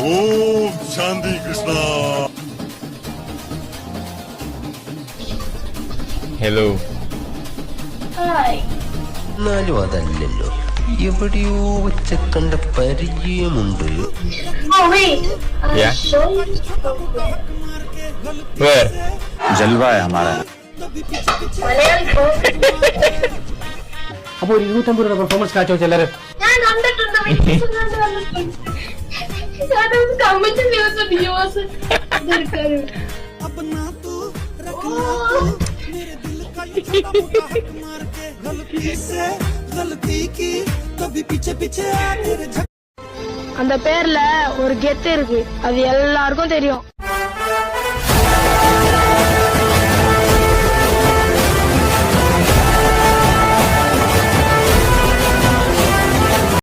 Om Shanti Krishna. Hello. എന്നാലും അതല്ലല്ലോ, എവിടെയോ വെച്ച കണ്ട പരിചയമുണ്ട്. അപ്പൊ ഒരു 250 രൂപ പെർഫോമൻസ് കാഴ്ച വെച്ച എല്ലാരും அந்த பேர்ல ஒரு கெத்து இருக்கு, அது எல்லாருக்கும் தெரியும்.